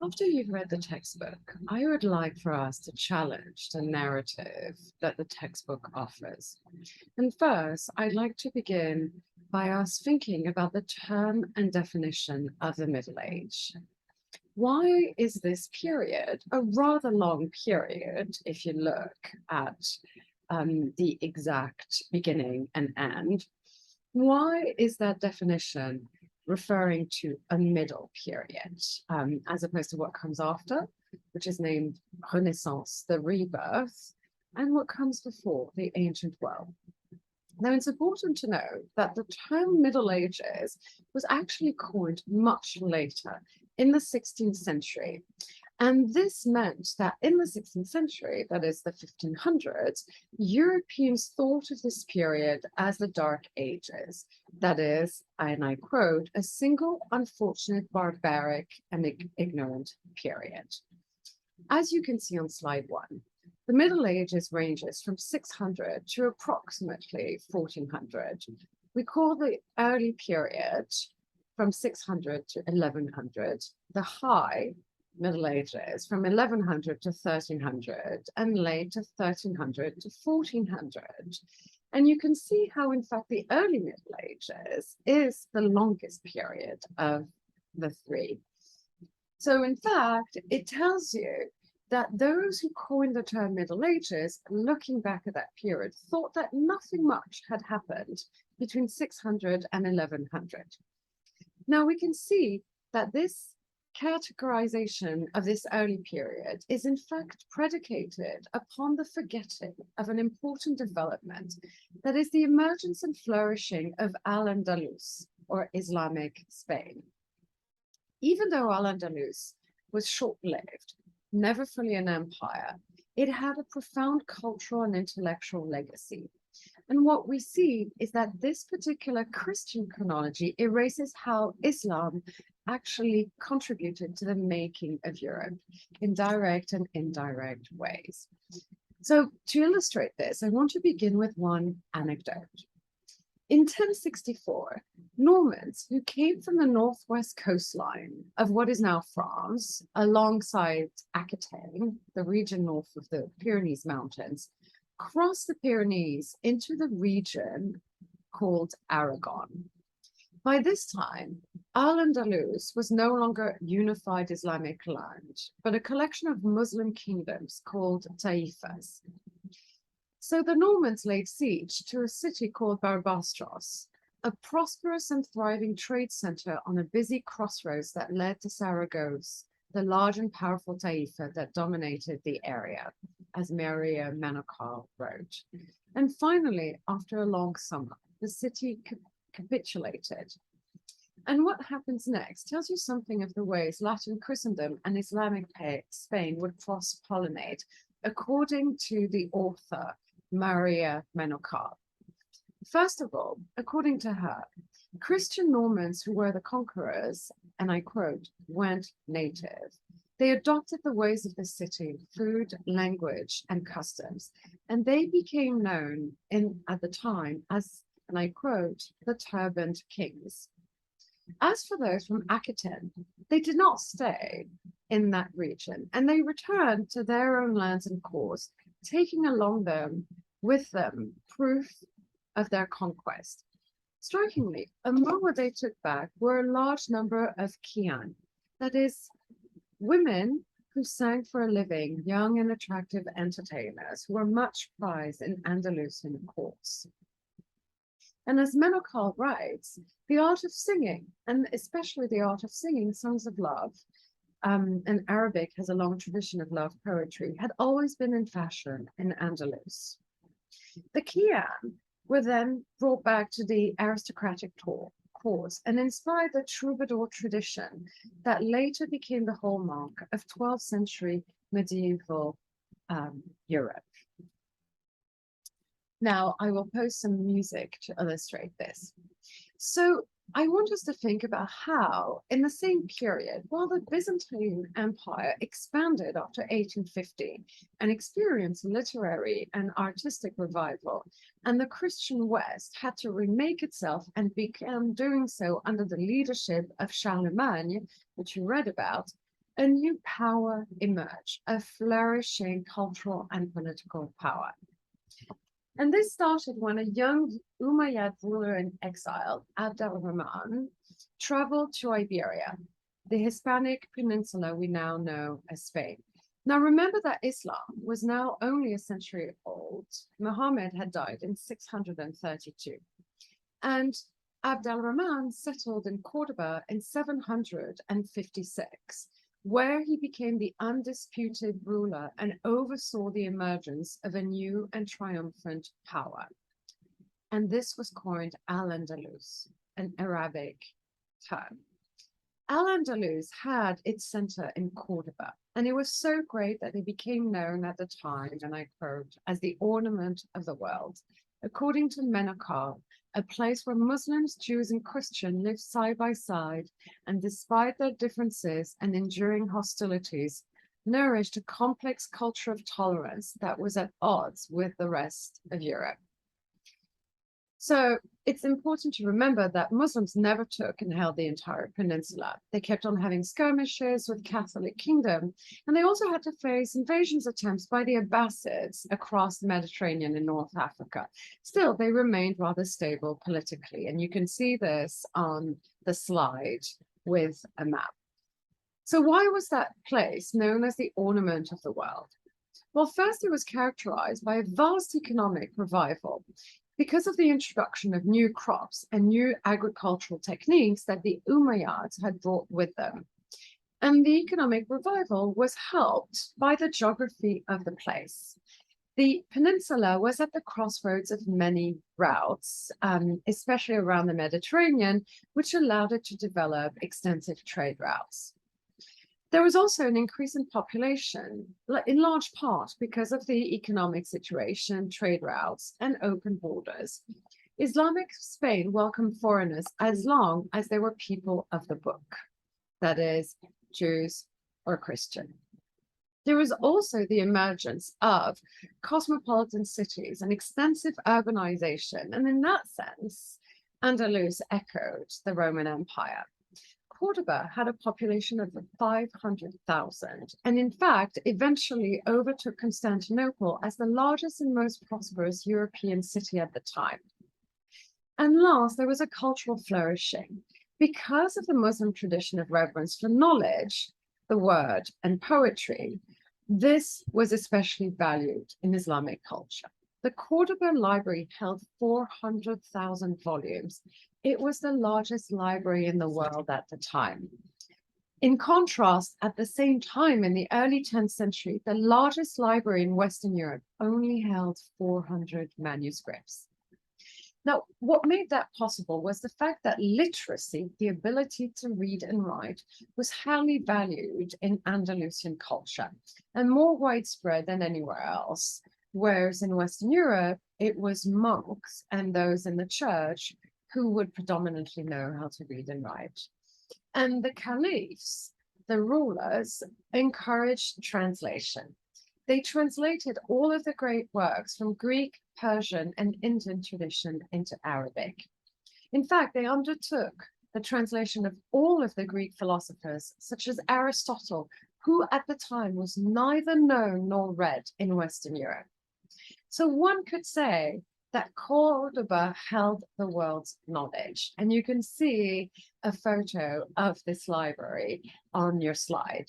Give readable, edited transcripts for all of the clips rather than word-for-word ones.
After you've read the textbook, I would like for us to challenge the narrative that the textbook offers. And first, I'd like to begin by us thinking about the term and definition of the Middle Age. Why is this period a rather long period if you look at the exact beginning and end? Why is that definition referring to a middle period as opposed to what comes after, which is named Renaissance, the rebirth, and what comes before, the ancient world? Now, it's important to know that the term Middle Ages was actually coined much later in the 16th century. And this meant that in the 16th century, that is the 1500s, Europeans thought of this period as the Dark Ages. That is, and I quote, a single unfortunate, barbaric, and ignorant period. As you can see on slide 1, the Middle Ages ranges from 600 to approximately 1400. We call the early period from 600 to 1100, the high Middle Ages from 1100 to 1300, and later 1300 to 1400. And you can see how, in fact, the early Middle Ages is the longest period of the three. So, in fact, it tells you that those who coined the term Middle Ages, looking back at that period, thought that nothing much had happened between 600 and 1100. Now, we can see that this categorization of this early period is in fact predicated upon the forgetting of an important development, that is the emergence and flourishing of Al-Andalus, or Islamic Spain. Even though Al-Andalus was short-lived, never fully an empire, it had a profound cultural and intellectual legacy. And what we see is that this particular Christian chronology erases how Islam actually contributed to the making of Europe in direct and indirect ways. So to illustrate this, I want to begin with one anecdote. In 1064, Normans who came from the northwest coastline of what is now France, alongside Aquitaine, the region north of the Pyrenees Mountains, crossed the Pyrenees into the region called Aragon. By this time, Al-Andalus was no longer unified Islamic land, but a collection of Muslim kingdoms called taifas. So the Normans laid siege to a city called Barbastros, a prosperous and thriving trade center on a busy crossroads that led to Saragossa, the large and powerful taifa that dominated the area, as Maria Menokal wrote. And finally, after a long summer, the city capitulated. And what happens next tells you something of the ways Latin Christendom and Islamic Spain would cross-pollinate, according to the author, Maria Menokal. First of all, according to her, Christian Normans who were the conquerors, and I quote, went native. They adopted the ways of the city, food, language, and customs, and they became known at the time as, and I quote, the turbaned kings. As for those from Aquitaine, they did not stay in that region, and they returned to their own lands and courts, taking along with them proof of their conquest. Strikingly, among what they took back were a large number of Kian, that is, women who sang for a living, young and attractive entertainers who were much prized in Andalusian courts. And as Menokal writes, the art of singing, and especially the art of singing songs of love, and Arabic has a long tradition of love poetry, had always been in fashion in Andalus. The Kian were then brought back to the aristocratic courts and inspired the troubadour tradition that later became the hallmark of 12th century medieval Europe. Now, I will post some music to illustrate this. So I want us to think about how, in the same period, while the Byzantine Empire expanded after 1850 and experienced literary and artistic revival, and the Christian West had to remake itself and began doing so under the leadership of Charlemagne, which you read about, a new power emerged, a flourishing cultural and political power. And this started when a young Umayyad ruler in exile, Abd al-Rahman, traveled to Iberia, the Hispanic peninsula we now know as Spain. Now remember that Islam was now only a century old. Muhammad had died in 632. And Abd al-Rahman settled in Cordoba in 756, where he became the undisputed ruler and oversaw the emergence of a new and triumphant power. And this was coined Al-Andalus, an Arabic term. Al-Andalus had its center in Cordoba, and it was so great that it became known at the time, and I quote, as the ornament of the world. According to Menachar, a place where Muslims, Jews, and Christians lived side by side, and despite their differences and enduring hostilities, nourished a complex culture of tolerance that was at odds with the rest of Europe. So it's important to remember that Muslims never took and held the entire peninsula. They kept on having skirmishes with Catholic kingdom, and they also had to face invasions attempts by the Abbasids across the Mediterranean in North Africa. Still, they remained rather stable politically, and you can see this on the slide with a map. So why was that place known as the ornament of the world? Well, first, it was characterized by a vast economic revival because of the introduction of new crops and new agricultural techniques that the Umayyads had brought with them. And the economic revival was helped by the geography of the place. The peninsula was at the crossroads of many routes, especially around the Mediterranean, which allowed it to develop extensive trade routes. There was also an increase in population, in large part because of the economic situation, trade routes, and open borders. Islamic Spain welcomed foreigners as long as they were people of the book, that is, Jews or Christian. There was also the emergence of cosmopolitan cities and extensive urbanization, and in that sense, Andalus echoed the Roman Empire. Cordoba had a population of 500,000, and in fact, eventually overtook Constantinople as the largest and most prosperous European city at the time. And last, there was a cultural flourishing. Because of the Muslim tradition of reverence for knowledge, the word, and poetry, this was especially valued in Islamic culture. The Cordoba Library held 400,000 volumes. It was the largest library in the world at the time. In contrast, at the same time in the early 10th century, the largest library in Western Europe only held 400 manuscripts. Now, what made that possible was the fact that literacy, the ability to read and write, was highly valued in Andalusian culture and more widespread than anywhere else. Whereas in Western Europe, it was monks and those in the church who would predominantly know how to read and write. And the caliphs, the rulers, encouraged translation. They translated all of the great works from Greek, Persian, and Indian tradition into Arabic. In fact, they undertook the translation of all of the Greek philosophers, such as Aristotle, who at the time was neither known nor read in Western Europe. So one could say that Cordoba held the world's knowledge. And you can see a photo of this library on your slide.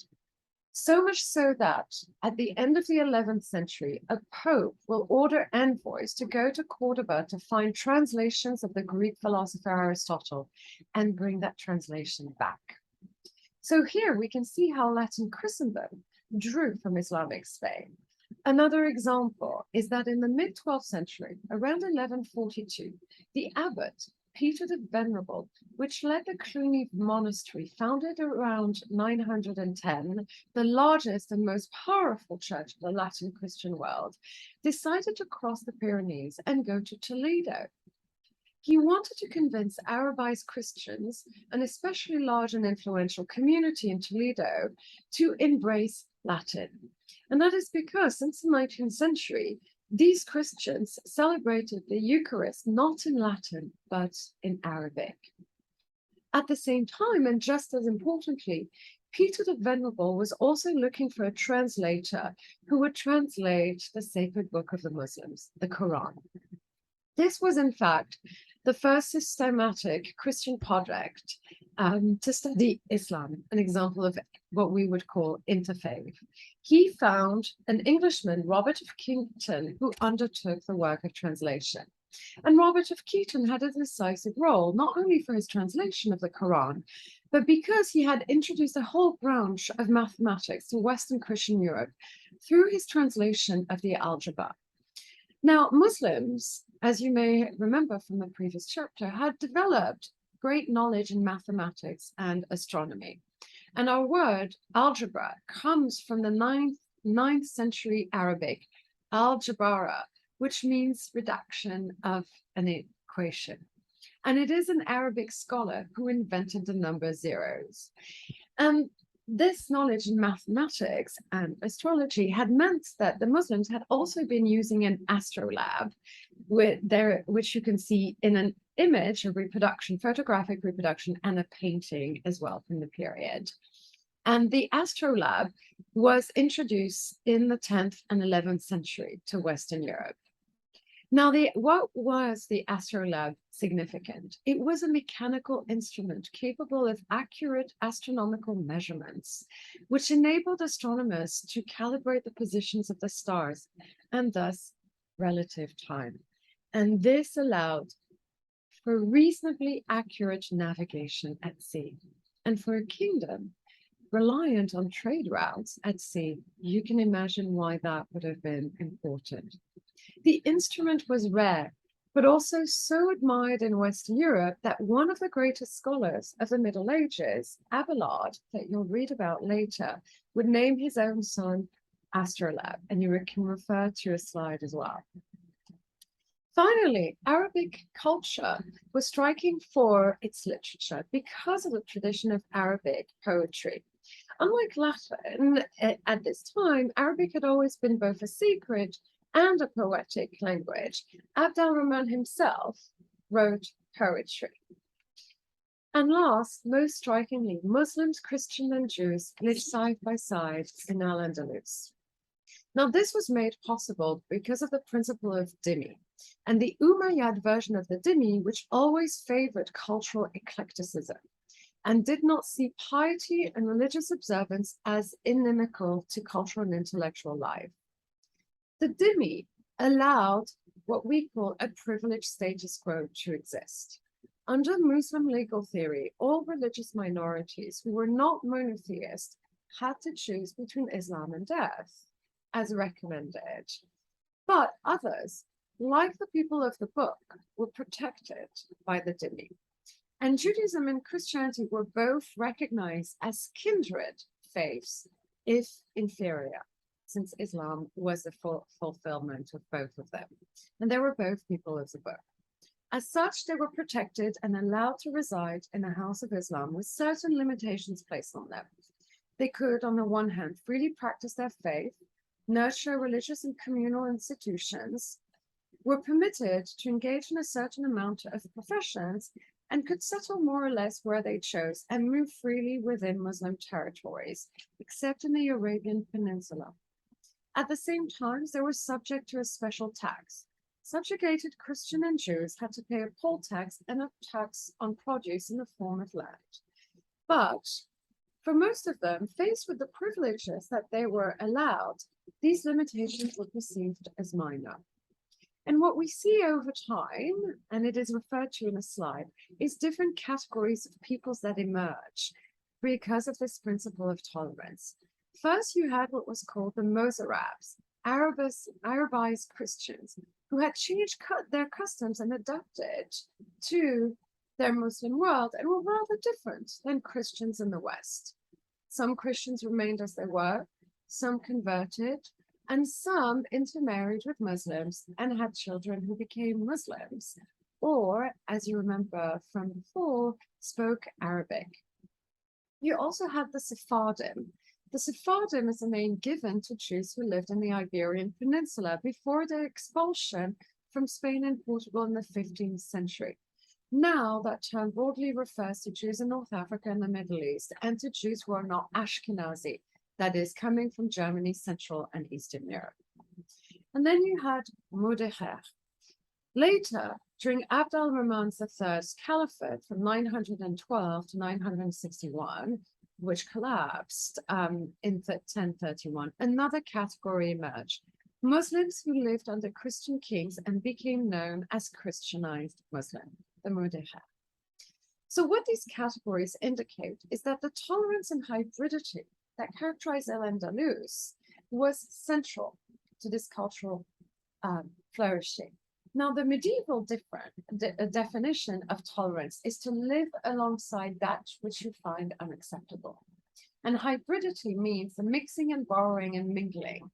So much so that at the end of the 11th century, a pope will order envoys to go to Cordoba to find translations of the Greek philosopher Aristotle and bring that translation back. So here we can see how Latin Christendom drew from Islamic Spain. Another example is that in the mid-12th century, around 1142, the abbot, Peter the Venerable, which led the Cluny monastery, founded around 910, the largest and most powerful church of the Latin Christian world, decided to cross the Pyrenees and go to Toledo. He wanted to convince Arabized Christians, an especially large and influential community in Toledo, to embrace Latin. And that is because since the 19th century, these Christians celebrated the Eucharist not in Latin, but in Arabic. At the same time, and just as importantly, Peter the Venerable was also looking for a translator who would translate the sacred book of the Muslims, the Quran. This was, in fact, the first systematic Christian project to study Islam, an example of what we would call interfaith. He found an Englishman, Robert of Kington, who undertook the work of translation. And Robert of Kington had a decisive role, not only for his translation of the Quran, but because he had introduced a whole branch of mathematics to Western Christian Europe through his translation of the algebra. Now, Muslims, as you may remember from the previous chapter, had developed great knowledge in mathematics and astronomy. And our word algebra comes from the 9th century Arabic al-jabara, which means reduction of an equation. And it is an Arabic scholar who invented the number zeros. This knowledge in mathematics and astrology had meant that the Muslims had also been using an astrolabe, which you can see in an image, a reproduction, photographic reproduction, and a painting as well from the period. And the astrolabe was introduced in the 10th and 11th century to Western Europe. Now, what was the astrolabe significant? It was a mechanical instrument capable of accurate astronomical measurements, which enabled astronomers to calibrate the positions of the stars and thus relative time. And this allowed for reasonably accurate navigation at sea. And for a kingdom reliant on trade routes at sea, you can imagine why that would have been important. The instrument was rare, but also so admired in Western Europe that one of the greatest scholars of the Middle Ages, Abelard, that you'll read about later, would name his own son Astrolabe, and you can refer to a slide as well. Finally, Arabic culture was striking for its literature because of the tradition of Arabic poetry. Unlike Latin, at this time, Arabic had always been both a sacred and a poetic language. Abd al-Rahman himself wrote poetry. And last, most strikingly, Muslims, Christians, and Jews lived side by side in Al-Andalus. Now, this was made possible because of the principle of dhimmi, and the Umayyad version of the dhimmi, which always favored cultural eclecticism and did not see piety and religious observance as inimical to cultural and intellectual life. The dhimmi allowed what we call a privileged status quo to exist. Under Muslim legal theory, all religious minorities who were not monotheist had to choose between Islam and death, as recommended. But others, like the people of the book, were protected by the dhimmi. And Judaism and Christianity were both recognized as kindred faiths, if inferior, since Islam was the fulfillment of both of them. And they were both people of the book. As such, they were protected and allowed to reside in the house of Islam with certain limitations placed on them. They could, on the one hand, freely practice their faith, nurture religious and communal institutions, were permitted to engage in a certain amount of professions, and could settle more or less where they chose and move freely within Muslim territories, except in the Arabian Peninsula. At the same time, they were subject to a special tax. Subjugated Christian and Jews had to pay a poll tax and a tax on produce in the form of land. But for most of them, faced with the privileges that they were allowed, these limitations were perceived as minor. And what we see over time, and it is referred to in a slide, is different categories of peoples that emerge because of this principle of tolerance. First, you had what was called the Mozarabs, Arabized Christians, who had changed their customs and adapted to their Muslim world and were rather different than Christians in the West. Some Christians remained as they were, some converted, and some intermarried with Muslims and had children who became Muslims, or, as you remember from before, spoke Arabic. You also had the Sephardim. The Sephardim is a name given to Jews who lived in the Iberian Peninsula before their expulsion from Spain and Portugal in the 15th century. Now, that term broadly refers to Jews in North Africa and the Middle East, and to Jews who are not Ashkenazi, that is, coming from Germany, Central and Eastern Europe. And then you had Mudecher. Later, during Abd al-Rahman III's caliphate from 912 to 961, which collapsed in 1031, another category emerged: Muslims who lived under Christian kings and became known as Christianized Muslim, the Mudecher. So what these categories indicate is that the tolerance and hybridity that characterized Al-Andalus was central to this cultural flourishing. Now, the medieval definition of tolerance is to live alongside that which you find unacceptable. And hybridity means the mixing and borrowing and mingling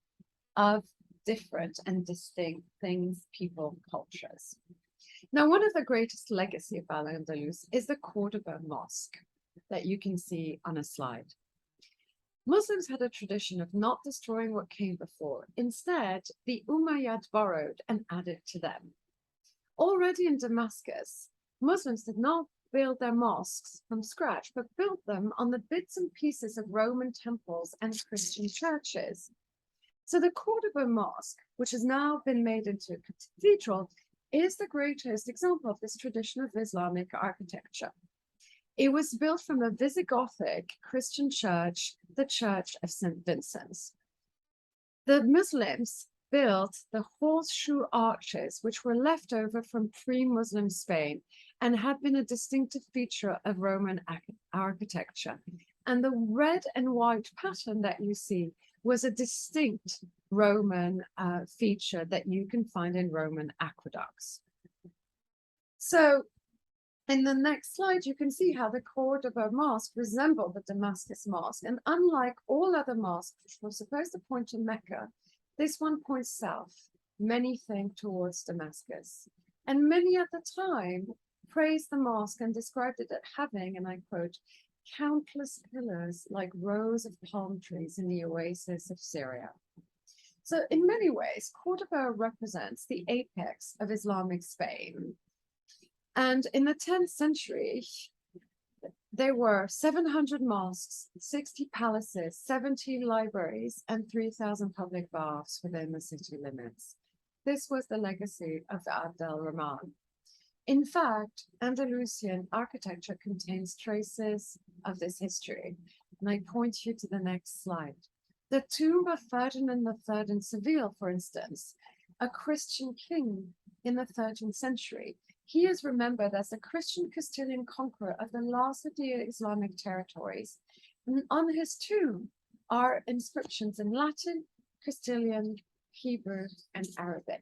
of different and distinct things, people, cultures. Now, one of the greatest legacy of Al-Andalus is the Cordoba Mosque that you can see on a slide. Muslims had a tradition of not destroying what came before. Instead, the Umayyad borrowed and added to them. Already in Damascus, Muslims did not build their mosques from scratch, but built them on the bits and pieces of Roman temples and Christian churches. So the Cordoba Mosque, which has now been made into a cathedral, is the greatest example of this tradition of Islamic architecture. It was built from a Visigothic Christian church, the Church of St. Vincent's. The Muslims built the horseshoe arches, which were left over from pre-Muslim Spain and had been a distinctive feature of Roman architecture. And the red and white pattern that you see was a distinct Roman feature that you can find in Roman aqueducts. So in the next slide, you can see how the Cordoba Mosque resembled the Damascus Mosque. And unlike all other mosques, which were supposed to point to Mecca, this one points south, many think towards Damascus. And many at the time praised the mosque and described it as having, and I quote, countless pillars like rows of palm trees in the oasis of Syria. So in many ways, Cordoba represents the apex of Islamic Spain. And in the 10th century, there were 700 mosques, 60 palaces, 70 libraries, and 3,000 public baths within the city limits. This was the legacy of Abd al-Rahman. In fact, Andalusian architecture contains traces of this history, and I point you to the next slide. The tomb of Ferdinand III in Seville, for instance, a Christian king in the 13th century, he is remembered as the Christian Castilian conqueror of the last of the Islamic territories. And on his tomb are inscriptions in Latin, Castilian, Hebrew, and Arabic.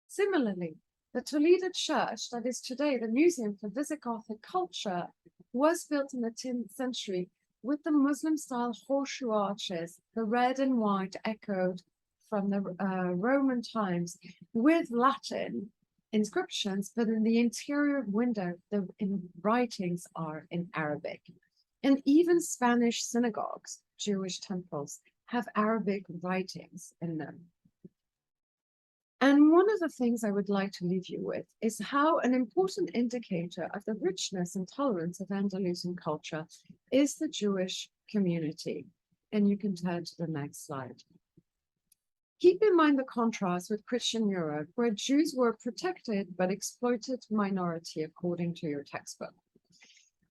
Similarly, the Toledo Church, that is today the Museum for Visigothic Culture, was built in the 10th century with the Muslim-style horseshoe arches, the red and white echoed from the Roman times, with Latin inscriptions, but in the interior window, the writings are in Arabic. And even Spanish synagogues, Jewish temples, have Arabic writings in them. And one of the things I would like to leave you with is how an important indicator of the richness and tolerance of Andalusian culture is the Jewish community. And you can turn to the next slide. Keep in mind the contrast with Christian Europe, where Jews were a protected but exploited minority according to your textbook.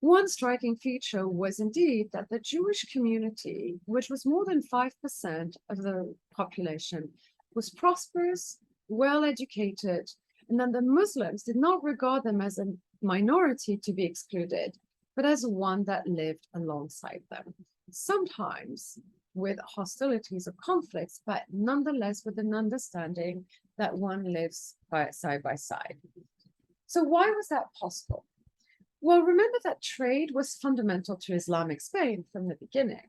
One striking feature was indeed that the Jewish community, which was more than 5% of the population, was prosperous, well-educated, and then the Muslims did not regard them as a minority to be excluded, but as one that lived alongside them. Sometimes with hostilities or conflicts, but nonetheless with an understanding that one lives side by side. So why was that possible? Well, remember that trade was fundamental to Islamic Spain from the beginning.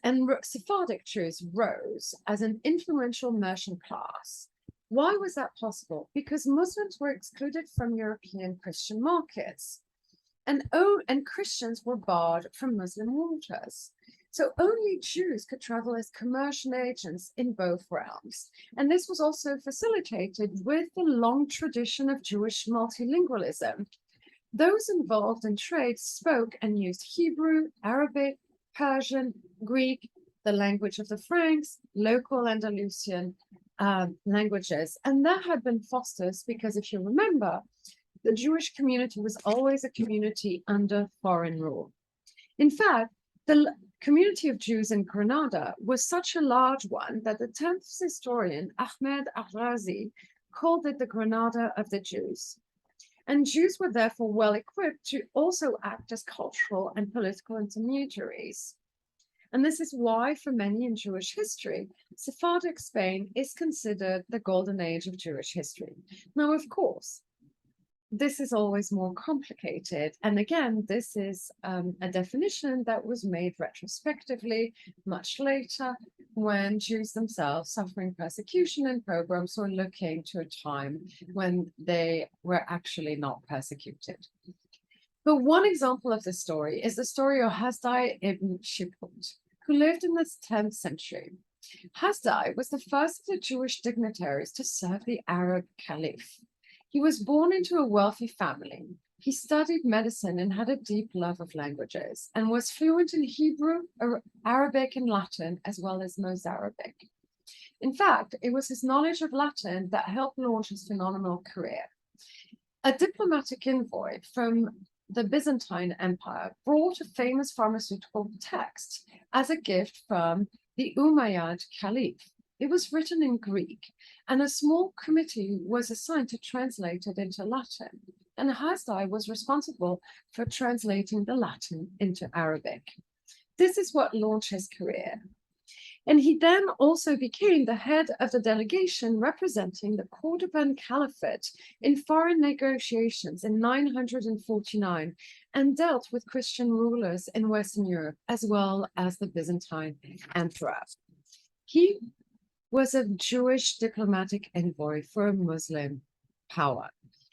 And Sephardic Jews rose as an influential merchant class. Why was that possible? Because Muslims were excluded from European Christian markets, and Christians were barred from Muslim waters. So only Jews could travel as commercial agents in both realms. And this was also facilitated with the long tradition of Jewish multilingualism. Those involved in trade spoke and used Hebrew, Arabic, Persian, Greek, the language of the Franks, local Andalusian languages. And that had been fostered because, if you remember, the Jewish community was always a community under foreign rule. In fact, the community of Jews in Granada was such a large one that the 10th historian Ahmed Ahrazi called it the Granada of the Jews. And Jews were therefore well equipped to also act as cultural and political intermediaries. And this is why, for many in Jewish history, Sephardic Spain is considered the golden age of Jewish history. Now, of course, this is always more complicated. And again, this is a definition that was made retrospectively much later when Jews themselves suffering persecution and pogroms were looking to a time when they were actually not persecuted. But one example of this story is the story of Hasdai ibn Shiput, who lived in the 10th century. Hasdai was the first of the Jewish dignitaries to serve the Arab caliph. He was born into a wealthy family. He studied medicine and had a deep love of languages and was fluent in Hebrew, Arabic, and Latin, as well as Mozarabic. In fact, it was his knowledge of Latin that helped launch his phenomenal career. A diplomatic envoy from the Byzantine Empire brought a famous pharmaceutical text as a gift from the Umayyad Caliph. It was written in Greek, and a small committee was assigned to translate it into Latin. And Hasdai was responsible for translating the Latin into Arabic. This is what launched his career. And he then also became the head of the delegation representing the Cordoban Caliphate in foreign negotiations in 949 and dealt with Christian rulers in Western Europe as well as the Byzantine emperor. He was a Jewish diplomatic envoy for a Muslim power.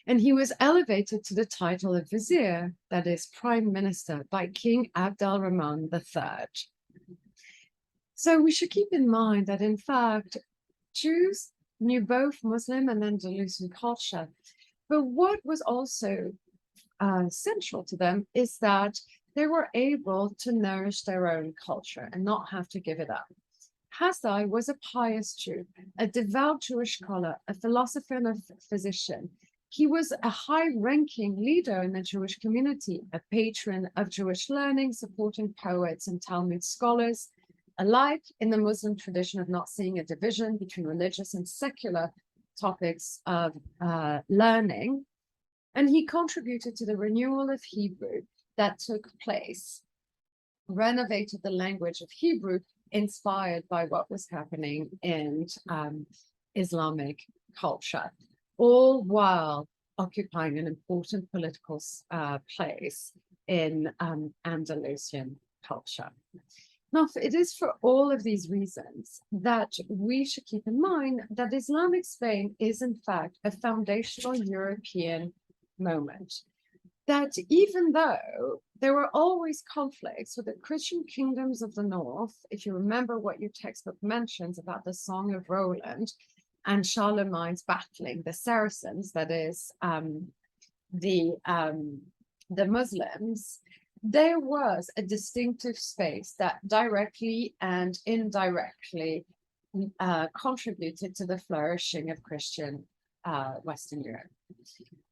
And he was elevated to the title of vizier, that is prime minister, by King Abd al-Rahman III. So we should keep in mind that, in fact, Jews knew both Muslim and Andalusian culture. But what was also central to them is that they were able to nourish their own culture and not have to give it up. Hasdai was a pious Jew, a devout Jewish scholar, a philosopher and a physician. He was a high-ranking leader in the Jewish community, a patron of Jewish learning, supporting poets and Talmud scholars, alike in the Muslim tradition of not seeing a division between religious and secular topics of learning. And he contributed to the renewal of Hebrew that took place, renovated the language of Hebrew, inspired by what was happening in Islamic culture, all while occupying an important political place in Andalusian culture. Now, it is for all of these reasons that we should keep in mind that Islamic Spain is, in fact, a foundational European moment. That even though there were always conflicts with the Christian kingdoms of the north, if you remember what your textbook mentions about the Song of Roland and Charlemagne's battling the Saracens, that is, the Muslims, there was a distinctive space that directly and indirectly contributed to the flourishing of Christian Western Europe.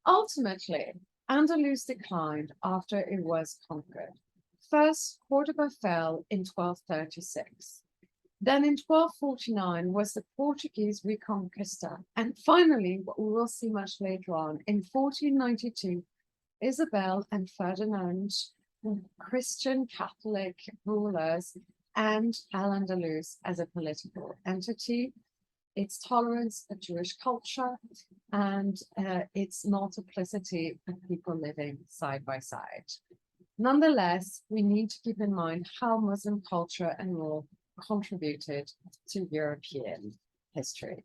Ultimately, Andalus declined after it was conquered. First, Cordoba fell in 1236. Then in 1249 was the Portuguese Reconquista. And finally, what we will see much later on, in 1492, Isabel and Ferdinand, Christian Catholic rulers, and Al-Andalus as a political entity, its tolerance of Jewish culture, and its multiplicity of people living side by side. Nonetheless, we need to keep in mind how Muslim culture and rule contributed to European history.